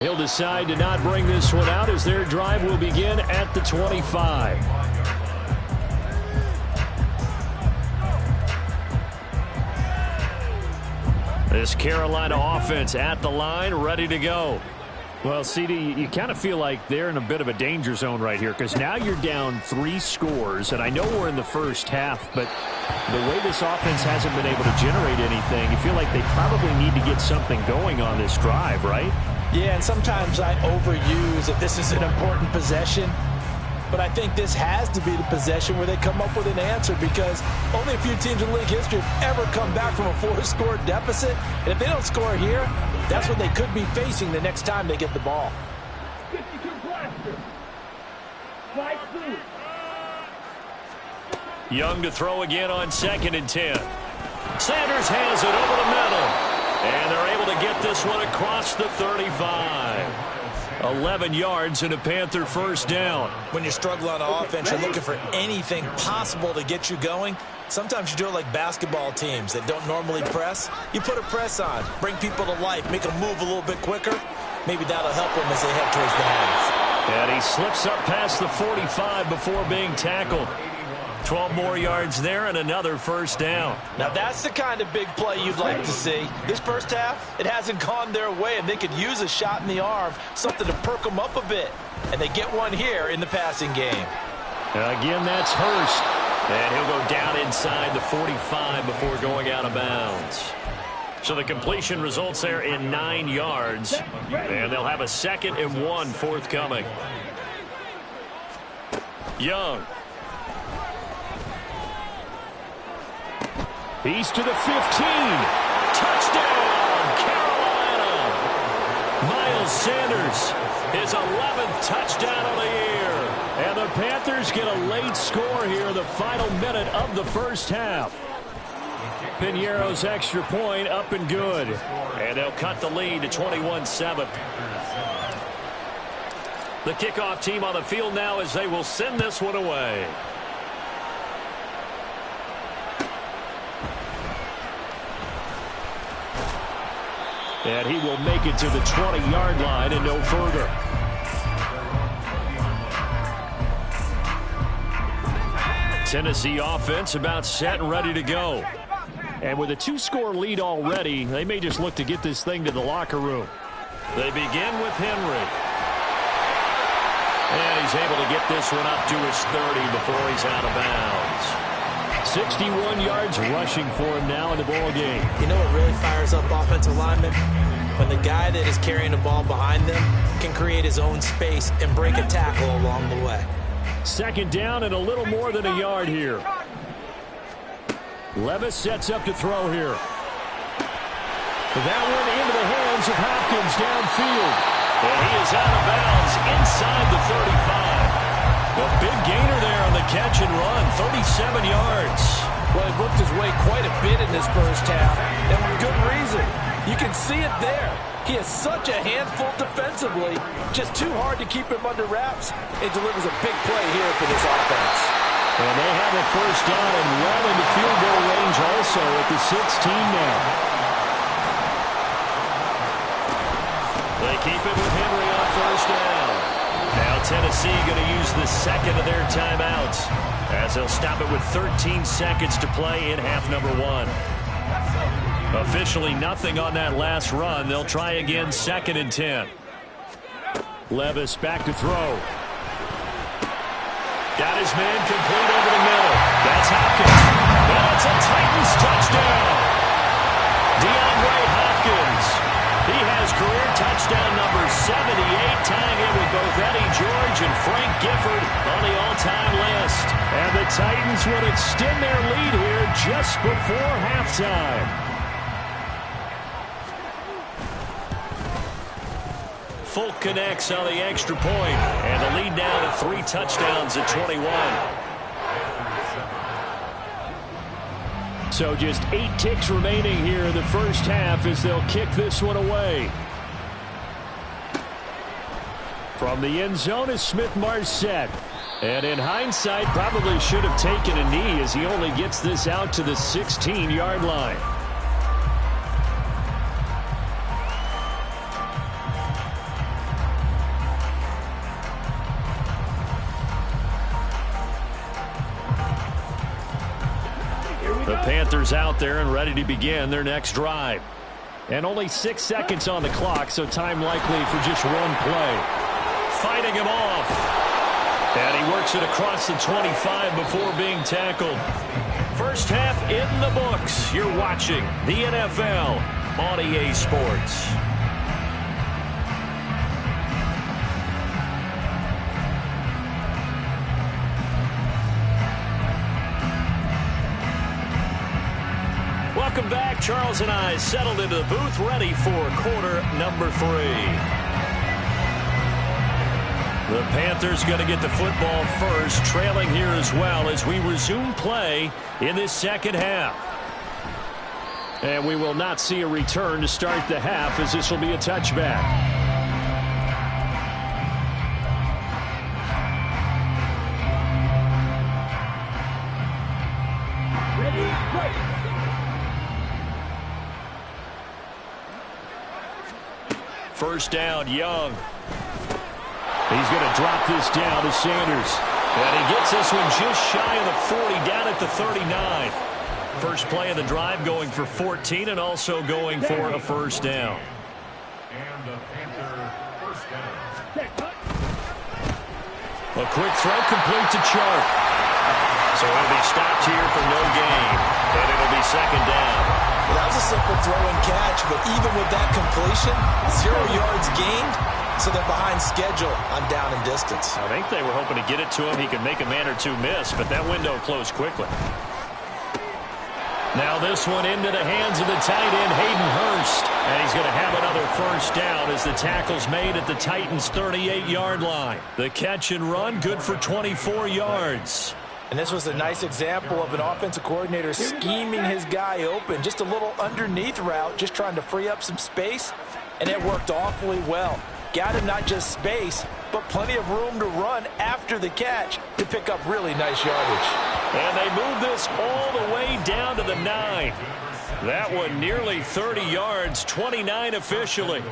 He'll decide to not bring this one out as their drive will begin at the 25. This Carolina offense at the line, ready to go. Well, CD, you kind of feel like they're in a bit of a danger zone right here because now you're down 3 scores, and I know we're in the first half, but the way this offense hasn't been able to generate anything, you feel like they probably need to get something going on this drive, right? Yeah, and sometimes I overuse that this is an important possession, but I think this has to be the possession where they come up with an answer because only a few teams in league history have ever come back from a 4-score deficit, and if they don't score here, that's what they could be facing the next time they get the ball. 52 blaster. Slide through. Young to throw again on 2nd and 10. Sanders has it over the middle. And they're able to get this one across the 35. 11 yards and a Panther first down. When you're struggling on offense, you're looking for anything possible to get you going. Sometimes you do it like basketball teams that don't normally press. You put a press on, bring people to life, make them move a little bit quicker. Maybe that'll help them as they head towards the half. And he slips up past the 45 before being tackled. 12 more yards there and another first down. Now that's the kind of big play you'd like to see. This first half, it hasn't gone their way, and they could use a shot in the arm, something to perk them up a bit. And they get one here in the passing game. Again, that's Hurst. And he'll go down inside the 45 before going out of bounds. So the completion results there in 9 yards. And they'll have a 2nd and 1 forthcoming. Young. He's to the 15. Touchdown, Carolina. Miles Sanders, his 11th touchdown of the year. And the Panthers get a late score here in the final minute of the first half. Piñeiro's extra point up and good. And they'll cut the lead to 21-7. The kickoff team on the field now as they will send this one away. And he will make it to the 20-yard line and no further. Tennessee offense about set and ready to go. And with a 2-score lead already, they may just look to get this thing to the locker room. They begin with Henry. And he's able to get this one up to his 30 before he's out of bounds. 61 yards rushing for him now in the ball game. You know what really fires up offensive linemen? When the guy that is carrying the ball behind them can create his own space and break a tackle along the way. 2nd down and a little more than a yard here. Levis sets up to throw here. That one into the hands of Hopkins downfield. And he is out of bounds inside the 35. A big gainer there on the catch and run, 37 yards. Well, he worked his way quite a bit in this first half, and with good reason. You can see it there. He is such a handful defensively, just too hard to keep him under wraps. It delivers a big play here for this offense. And they have a first down and well into field goal range also at the 16 now. They keep it with Henry on first down. Now Tennessee going to use the 2nd of their timeouts as they'll stop it with 13 seconds to play in half number 1. Officially nothing on that last run. They'll try again 2nd and 10. Levis back to throw. Got his man complete over the middle. That's Hopkins. And it's a Titans touchdown. DeAndre Hopkins. He has career touchdown number 78, tying it with both Eddie George and Frank Gifford on the all-time list. And the Titans will extend their lead here just before halftime. Folk connects on the extra point, and the lead now to 3 touchdowns at 21. So just 8 ticks remaining here in the first half as they'll kick this one away. From the end zone is Smith-Marset. And in hindsight, probably should have taken a knee as he only gets this out to the 16-yard line. Panthers out there and ready to begin their next drive. And only 6 seconds on the clock, so time likely for just one play. Fighting him off. And he works it across the 25 before being tackled. First half in the books. You're watching the NFL on EA Sports. Welcome back. Charles and I settled into the booth, ready for quarter number 3. The Panthers going to get the football first, trailing here as well as we resume play in this second half. And we will not see a return to start the half, as this will be a touchback. First down, Young. He's going to drop this down to Sanders. And he gets this one just shy of the 40, down at the 39. First play of the drive, going for 14 and also going for a first down. And the Panther first down. A quick throw complete to Chark. So he'll be stopped here for no gain. And it'll be second down. Well, that was a simple throw and catch, but even with that completion, 0 yards gained, so they're behind schedule on down and distance. I think they were hoping to get it to him. He could make a man or two miss, but that window closed quickly. Now this one into the hands of the tight end, Hayden Hurst. And he's going to have another first down as the tackle's made at the Titans' 38-yard line. The catch and run, good for 24 yards. And this was a nice example of an offensive coordinator scheming his guy open. Just a little underneath route, just trying to free up some space, and it worked awfully well. Got him not just space, but plenty of room to run after the catch to pick up really nice yardage. And they move this all the way down to the 9. That one nearly 30 yards, 29 officially.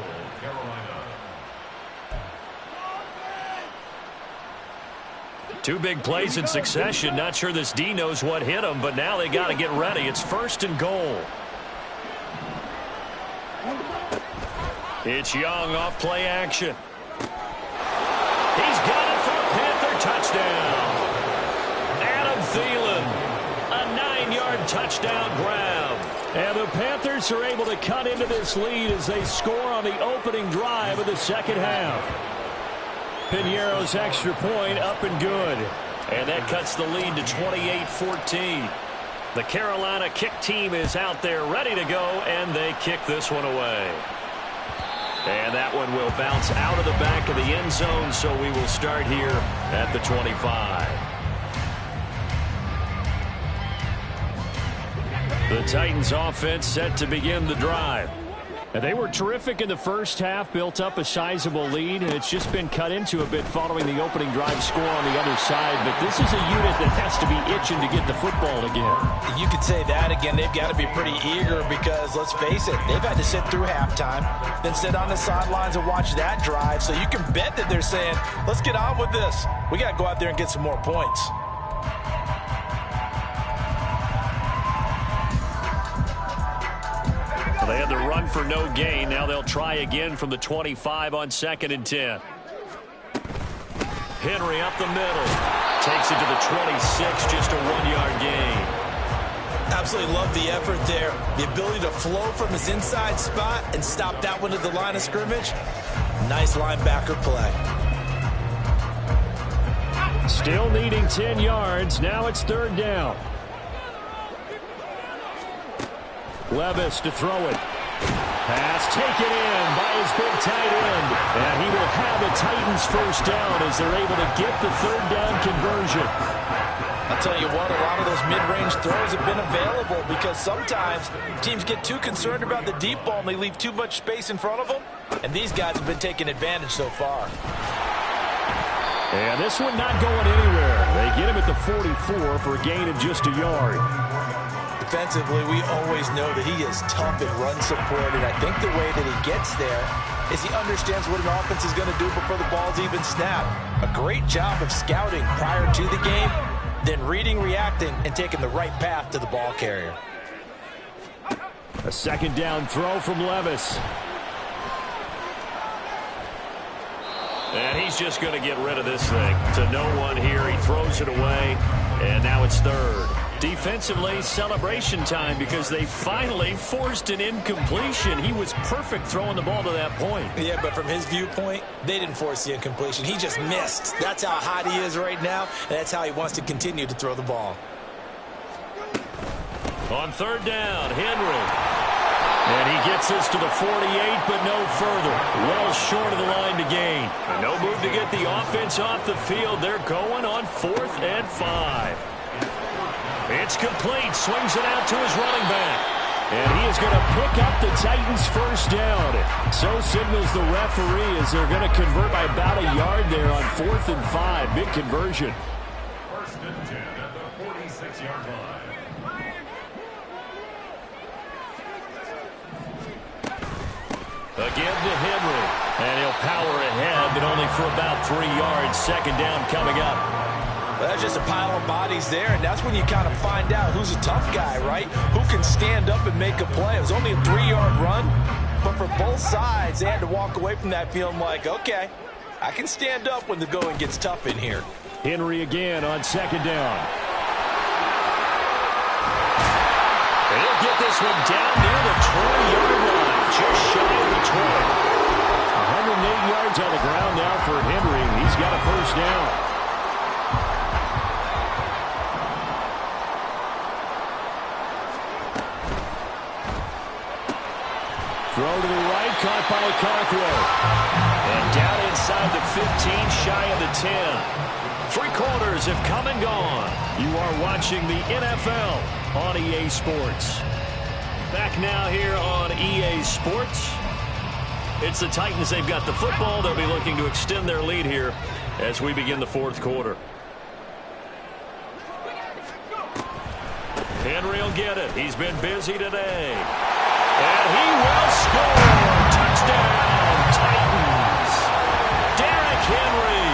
Two big plays in succession. Not sure this D knows what hit him, but now they got to get ready. It's first and goal. It's Young off play action. He's got it for a Panther touchdown. Adam Thielen, a 9-yard touchdown grab. And the Panthers are able to cut into this lead as they score on the opening drive of the second half. Piñeiro's extra point up and good. And that cuts the lead to 28-14. The Carolina kick team is out there ready to go, and they kick this one away. And that one will bounce out of the back of the end zone, so we will start here at the 25. The Titans offense set to begin the drive. And they were terrific in the first half, built up a sizable lead, and it's just been cut into a bit following the opening drive score on the other side. But this is a unit that has to be itching to get the football again. You could say that again. They've got to be pretty eager because, let's face it, they've had to sit through halftime, then sit on the sidelines and watch that drive. So you can bet that they're saying, let's get on with this. We got to go out there and get some more points. They had the run for no gain. Now they'll try again from the 25 on 2nd and 10. Henry up the middle. Takes it to the 26, just a 1-yard gain. Absolutely love the effort there. The ability to flow from his inside spot and stop that one at the line of scrimmage. Nice linebacker play. Still needing 10 yards. Now it's 3rd down. Levis to throw it. Pass taken in by his big tight end. And he will have the Titans first down as they're able to get the 3rd down conversion. I'll tell you what, a lot of those mid-range throws have been available because sometimes teams get too concerned about the deep ball and they leave too much space in front of them. And these guys have been taking advantage so far. And this one not going anywhere. They get him at the 44 for a gain of just a yard. Defensively, we always know that he is tough in run support, and I think the way that he gets there is he understands what an offense is going to do before the ball's even snapped. A great job of scouting prior to the game, then reading, reacting, and taking the right path to the ball carrier. A second down throw from Levis. And he's just going to get rid of this thing to no one here. He throws it away, and now it's third. Defensively, celebration time because they finally forced an incompletion. He was perfect throwing the ball to that point. Yeah, but from his viewpoint, they didn't force the incompletion. He just missed. That's how hot he is right now, and that's how he wants to continue to throw the ball. On third down, Henry. And he gets this to the 48, but no further. Well short of the line to gain. No move to get the offense off the field. They're going on 4th and 5. It's complete. Swings it out to his running back. And he is going to pick up the Titans' first down. So signals the referee as they're going to convert by about a yard there on 4th and 5. Big conversion. First and 10 at the 46-yard line. Again to Henry. And he'll power ahead, but only for about 3 yards. Second down coming up. Well, that's just a pile of bodies there, and that's when you kind of find out who's a tough guy, right? Who can stand up and make a play. It was only a 3-yard run, but for both sides, they had to walk away from that feeling like, okay, I can stand up when the going gets tough in here. Henry again on second down. He'll get this one down near the 20-yard line, just shy of the 20. 108 yards on the ground now for Henry. He's got a first down. Throw to the right, caught by Okonkwo. And down inside the 15, shy of the 10. 3 quarters have come and gone. You are watching the NFL on EA Sports. Back now here on EA Sports. It's the Titans. They've got the football. They'll be looking to extend their lead here as we begin the 4th quarter. Henry will get it. He's been busy today. And he will score. Touchdown, Titans. Derrick Henry.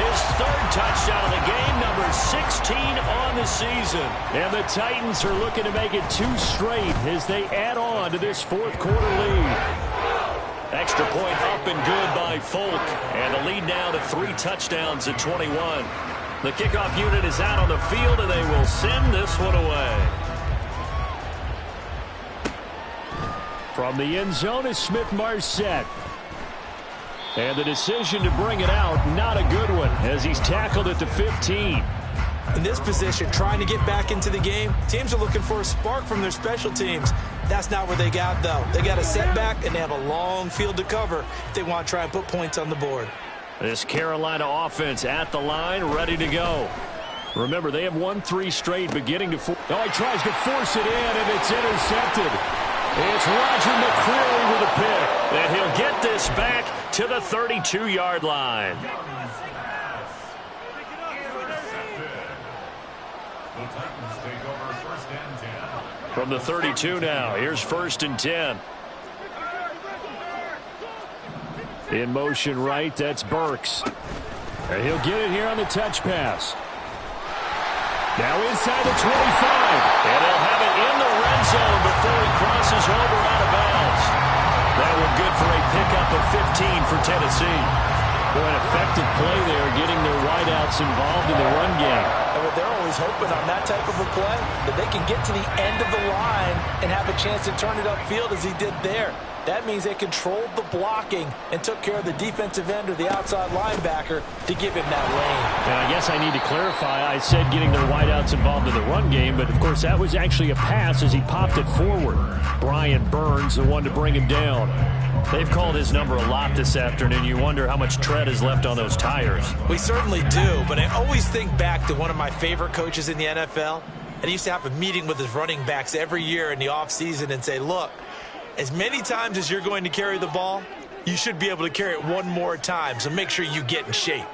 His 3rd touchdown of the game, number 16 on the season. And the Titans are looking to make it 2 straight as they add on to this 4th quarter lead. Extra point up and good by Folk. And the lead now to 3 touchdowns at 21. The kickoff unit is out on the field, and they will send this one away. From the end zone is Smith-Marset. And the decision to bring it out, not a good one, as he's tackled at the 15. In this position, trying to get back into the game, teams are looking for a spark from their special teams. That's not where they got, though. They got a setback, and they have a long field to cover if they want to try and put points on the board. This Carolina offense at the line, ready to go. Remember, they have won 3 straight, beginning to... he tries to force it in, and it's intercepted. It's Roger McCreary with a pick. And he'll get this back to the 32-yard line. The Titans take over first and 10. From the 32 now, here's 1st and 10. In motion right, that's Burks. And he'll get it here on the touch pass. Now inside the 25. And they'll have it in the red zone before he crosses over out of bounds. That one good for a pickup of 15 for Tennessee. Boy, an effective play there, getting their wideouts involved in the run game. And they're always hoping on that type of a play that they can get to the end of the line and have a chance to turn it upfield as he did there. That means they controlled the blocking and took care of the defensive end or the outside linebacker to give him that lane. And I guess I need to clarify, I said getting their wideouts involved in the run game, but of course that was actually a pass as he popped it forward. Brian Burns, the one to bring him down. They've called his number a lot this afternoon. You wonder how much tread is left on those tires. We certainly do, but I always think back to one of my favorite coaches in the NFL, and he used to have a meeting with his running backs every year in the offseason and say, look, as many times as you're going to carry the ball, you should be able to carry it one more time, so make sure you get in shape.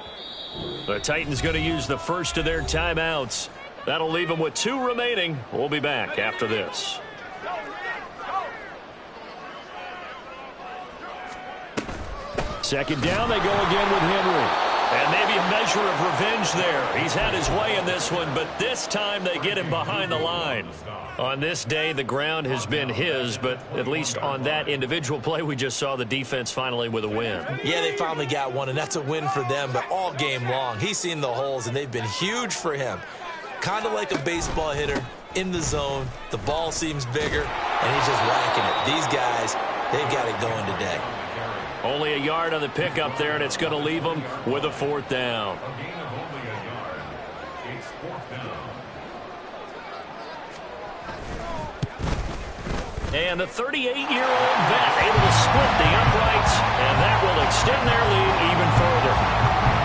The Titans going to use the first of their timeouts. That'll leave them with 2 remaining. We'll be back after this. Second down, they go again with Henry. And maybe a measure of revenge there. He's had his way in this one, but this time they get him behind the line. On this day, the ground has been his, but at least on that individual play, we just saw the defense finally with a win. Yeah, they finally got one, and that's a win for them, but all game long, he's seen the holes, and they've been huge for him. Kind of like a baseball hitter in the zone. The ball seems bigger, and he's just whacking it. These guys, they've got it going today. Only a yard on the pickup there, and it's going to leave them with a fourth down. A gain of only a yard. It's fourth down. And the 38-year-old vet able to split the uprights, and that will extend their lead even further.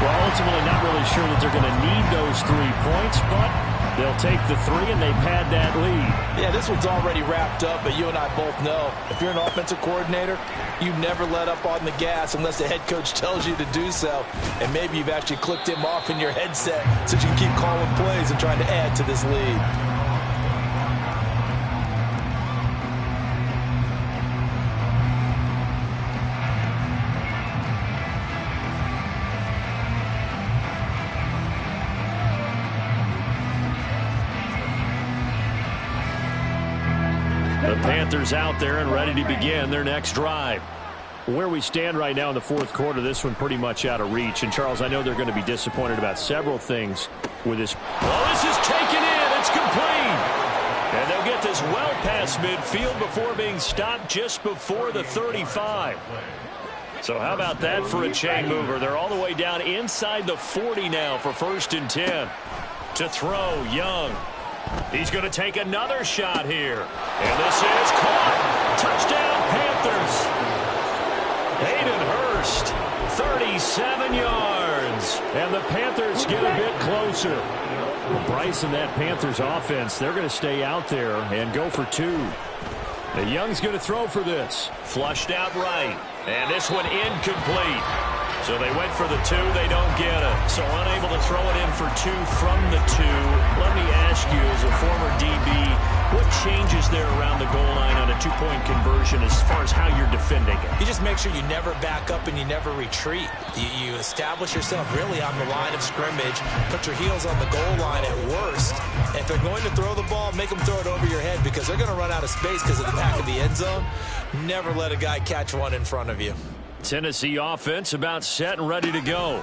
Well, ultimately not really sure that they're going to need those 3 points, but they'll take the 3, and they've had that lead. Yeah, this one's already wrapped up, but you and I both know if you're an offensive coordinator, you never let up on the gas unless the head coach tells you to do so. And maybe you've actually clicked him off in your headset so you can keep calling plays and trying to add to this lead. The Panthers out there and ready to begin their next drive. Where we stand right now in the fourth quarter, this one pretty much out of reach. And, Charles, I know they're going to be disappointed about several things with this. Oh, this is taken in. It's complete. And they'll get this well past midfield before being stopped just before the 35. So how about that for a chain mover? They're all the way down inside the 40 now for 1st and 10. To throw, Young. He's going to take another shot here. And this is caught. Touchdown, Panthers. Hayden Hurst, 37 yards. And the Panthers get a bit closer. Bryce and that Panthers offense, they're going to stay out there and go for 2. The Young's going to throw for this. Flushed out right. And this one incomplete. So they went for the 2. They don't get it. So unable to throw it in for 2 from the 2. Let me ask you, as a former DB, what changes there around the goal line on a 2-point conversion as far as how you're defending it? You just make sure you never back up and you never retreat. You establish yourself really on the line of scrimmage, put your heels on the goal line at worst. And if they're going to throw the ball, make them throw it over your head because they're going to run out of space because of the back of the end zone. Never let a guy catch one in front of you. Tennessee offense about set and ready to go.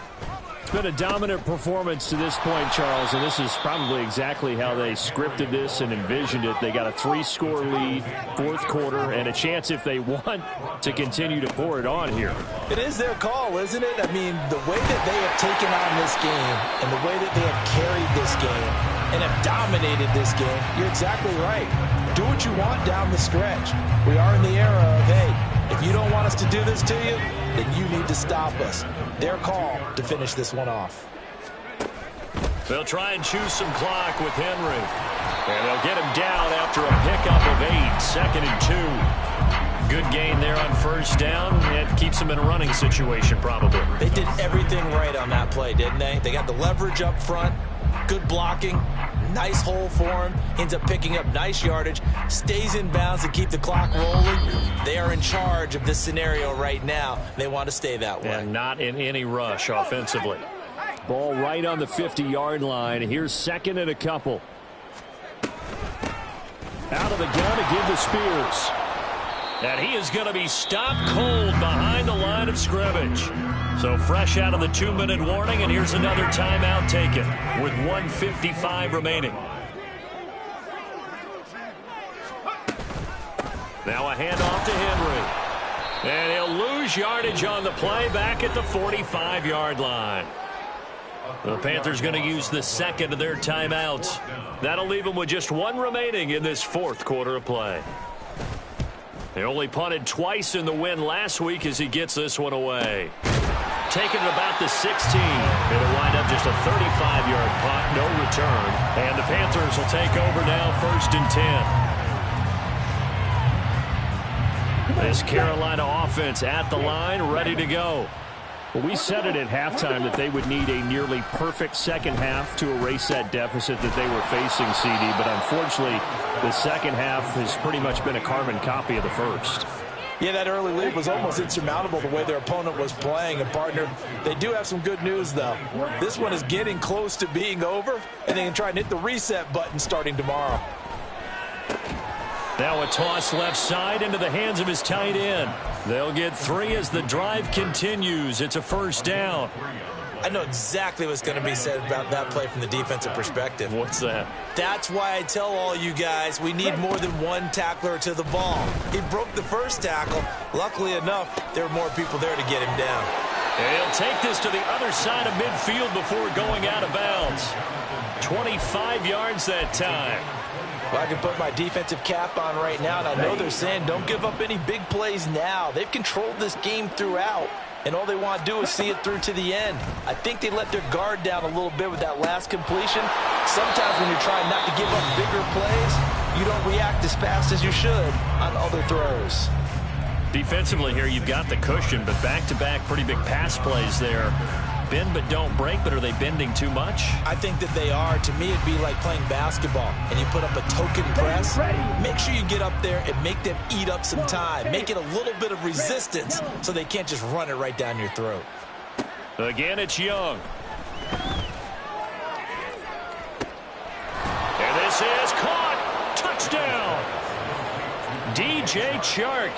It's been a dominant performance to this point, Charles, and this is probably exactly how they scripted this and envisioned it. They got a 3-score lead, fourth quarter, and a chance if they want to continue to pour it on here. It is their call, isn't it? I mean, the way that they have taken on this game and the way that they have carried this game and have dominated this game, you're exactly right. Do what you want down the stretch. We are in the era of, hey, if you don't want us to do this to you, then you need to stop us. Their call to finish this one off. They'll try and choose some clock with Henry. And they'll get him down after a pickup of 8, 2nd and 2. Good gain there on first down. It keeps them in a running situation probably. They did everything right on that play, didn't they? They got the leverage up front, good blocking, nice hole for him, ends up picking up nice yardage, stays in bounds to keep the clock rolling. They are in charge of this scenario right now. They want to stay that way. And not in any rush offensively. Ball right on the 50-yard line. Here's 2nd and a couple. Out of the gun to give to Spears. And he is going to be stopped cold behind the line of scrimmage. So fresh out of the 2-minute warning, and here's another timeout taken with 1:55 remaining. Now a handoff to Henry. And he'll lose yardage on the play back at the 45-yard line. The Panthers going to use the 2nd of their timeouts. That'll leave them with just 1 remaining in this fourth quarter of play. They only punted twice in the win last week as he gets this one away. Taken at about the 16. It'll wind up just a 35-yard punt, no return. And the Panthers will take over now, 1st and 10. This Carolina offense at the line, ready to go. Well, we said it at halftime that they would need a nearly perfect second half to erase that deficit that they were facing, CD. But unfortunately, the second half has pretty much been a carbon copy of the first. Yeah, that early lead was almost insurmountable the way their opponent was playing. And, partner, they do have some good news, though. This one is getting close to being over, and they can try and hit the reset button starting tomorrow. Now a toss left side into the hands of his tight end. They'll get 3 as the drive continues. It's a first down. I know exactly what's going to be said about that play from the defensive perspective. What's that? That's why I tell all you guys we need more than one tackler to the ball. He broke the first tackle. Luckily enough, there were more people there to get him down. And he'll take this to the other side of midfield before going out of bounds. 25 yards that time. Well, I can put my defensive cap on right now, and I know they're saying don't give up any big plays now. They've controlled this game throughout, and all they want to do is see it through to the end. I think they let their guard down a little bit with that last completion. Sometimes when you're trying not to give up bigger plays, you don't react as fast as you should on other throws. Defensively here, you've got the cushion, but back-to-back pretty big pass plays there. Bend but don't break, but are they bending too much? I think that they are. To me, it'd be like playing basketball, and you put up a token press. Make sure you get up there and make them eat up some time. Make it a little bit of resistance so they can't just run it right down your throat. Again, it's Young. And this is caught. Touchdown. DJ Chark.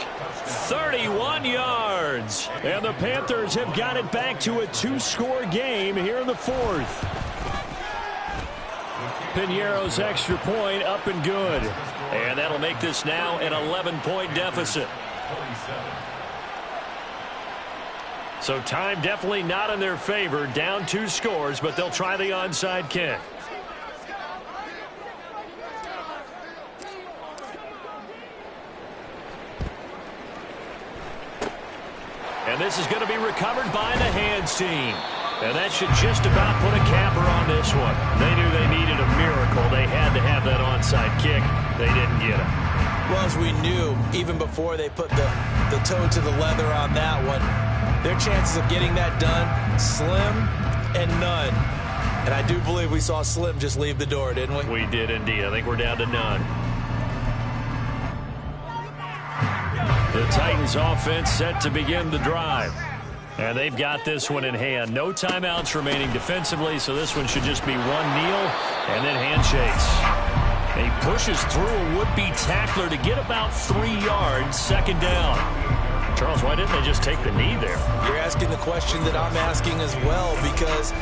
31 yards. And the Panthers have got it back to a 2-score game here in the 4th. Piñeiro's extra point up and good. And that'll make this now an 11-point deficit. So time definitely not in their favor. Down 2 scores, but they'll try the onside kick. And this is going to be recovered by the hands team. And that should just about put a capper on this one. They knew they needed a miracle. They had to have that onside kick. They didn't get it. Well, as we knew, even before they put the toe to the leather on that one, their chances of getting that done, slim and none. And I do believe we saw Slim just leave the door, didn't we? We did indeed. I think we're down to none. The Titans offense set to begin the drive. And they've got this one in hand. No timeouts remaining defensively, so this one should just be one kneel and then handshakes. And he pushes through a would-be tackler to get about 3 yards, second down. Charles, why didn't they just take the knee there? You're asking the question that I'm asking as well, because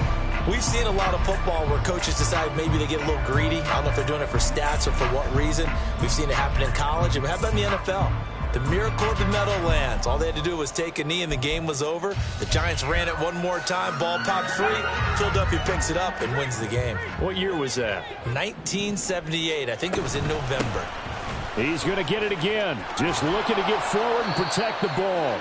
we've seen a lot of football where coaches decide maybe they get a little greedy. I don't know if they're doing it for stats or for what reason. We've seen it happen in college, and how about in the NFL? The miracle of the Meadowlands. All they had to do was take a knee and the game was over. The Giants ran it one more time. Ball popped free. Philadelphia picks it up and wins the game. What year was that? 1978. I think it was in November. He's going to get it again. Just looking to get forward and protect the ball.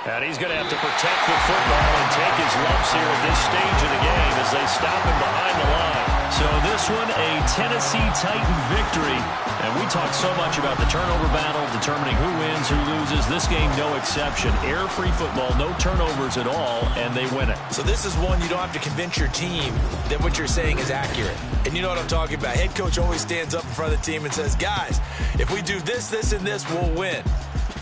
And he's going to have to protect the football and take his lumps here at this stage of the game as they stop him behind the line. So this one, a Tennessee Titan victory. And we talk so much about the turnover battle, determining who wins, who loses. This game, no exception. Error-free football, no turnovers at all, and they win it. So this is one you don't have to convince your team that what you're saying is accurate. And you know what I'm talking about. Head coach always stands up in front of the team and says, guys, if we do this, this, and this, we'll win.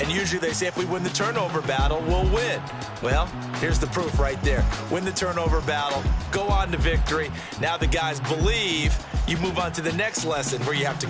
And usually they say if we win the turnover battle, we'll win. Well, here's the proof right there. Win the turnover battle, go on to victory. Now the guys believe. You move on to the next lesson where you have to